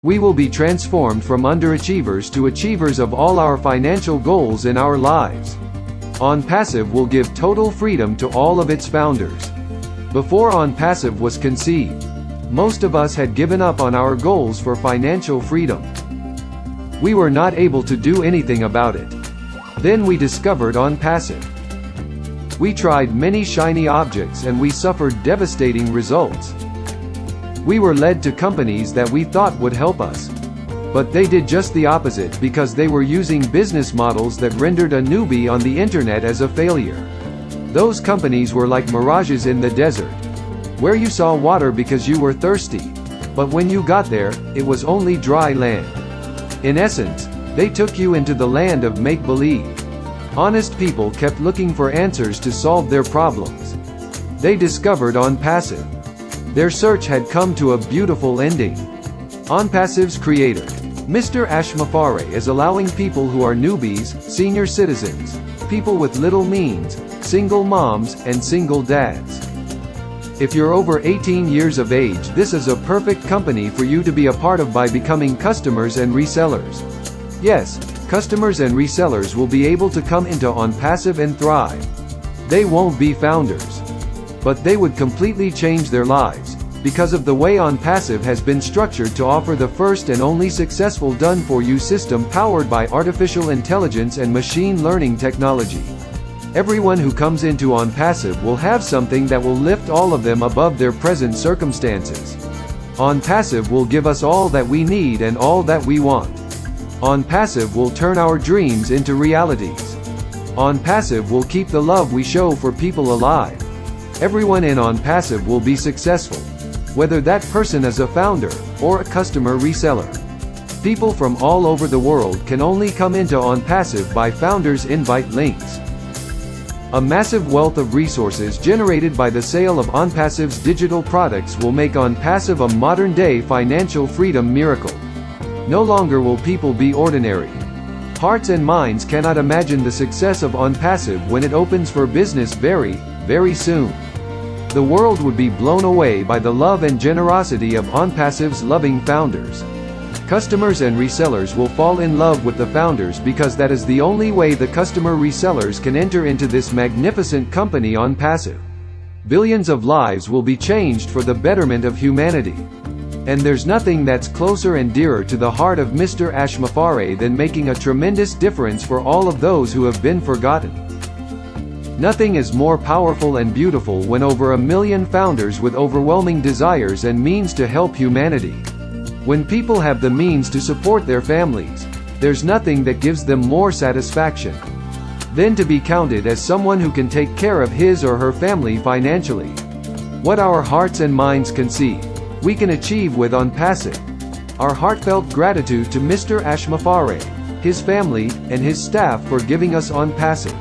We will be transformed from underachievers to achievers of all our financial goals in our lives. OnPassive will give total freedom to all of its founders. Before OnPassive was conceived, most of us had given up on our goals for financial freedom. We were not able to do anything about it. Then we discovered OnPassive. We tried many shiny objects and we suffered devastating results. We were led to companies that we thought would help us. But they did just the opposite because they were using business models that rendered a newbie on the internet as a failure. Those companies were like mirages in the desert, where you saw water because you were thirsty. But when you got there, it was only dry land. In essence, they took you into the land of make-believe. Honest people kept looking for answers to solve their problems. They discovered OnPassive. Their search had come to a beautiful ending. OnPassive's creator, Mr. Ashmafare, is allowing people who are newbies, senior citizens, people with little means, single moms, and single dads. If you're over 18 years of age, this is a perfect company for you to be a part of by becoming customers and resellers. Yes, customers and resellers will be able to come into OnPassive and thrive. They won't be founders, but they would completely change their lives, because of the way OnPassive has been structured to offer the first and only successful done-for-you system powered by artificial intelligence and machine learning technology. Everyone who comes into OnPassive will have something that will lift all of them above their present circumstances. OnPassive will give us all that we need and all that we want. OnPassive will turn our dreams into realities. OnPassive will keep the love we show for people alive. Everyone in OnPassive will be successful, whether that person is a founder or a customer reseller. People from all over the world can only come into OnPassive by founders' invite links. A massive wealth of resources generated by the sale of OnPassive's digital products will make OnPassive a modern-day financial freedom miracle. No longer will people be ordinary. Hearts and minds cannot imagine the success of OnPassive when it opens for business very, very soon. The world would be blown away by the love and generosity of OnPassive's loving founders. Customers and resellers will fall in love with the founders because that is the only way the customer resellers can enter into this magnificent company OnPassive. Billions of lives will be changed for the betterment of humanity. And there's nothing that's closer and dearer to the heart of Mr. Ashmafare than making a tremendous difference for all of those who have been forgotten. Nothing is more powerful and beautiful when over 1 million founders with overwhelming desires and means to help humanity. When people have the means to support their families, there's nothing that gives them more satisfaction than to be counted as someone who can take care of his or her family financially. What our hearts and minds conceive, we can achieve with OnPassive. Our heartfelt gratitude to Mr. Ashmafare, his family, and his staff for giving us OnPassive.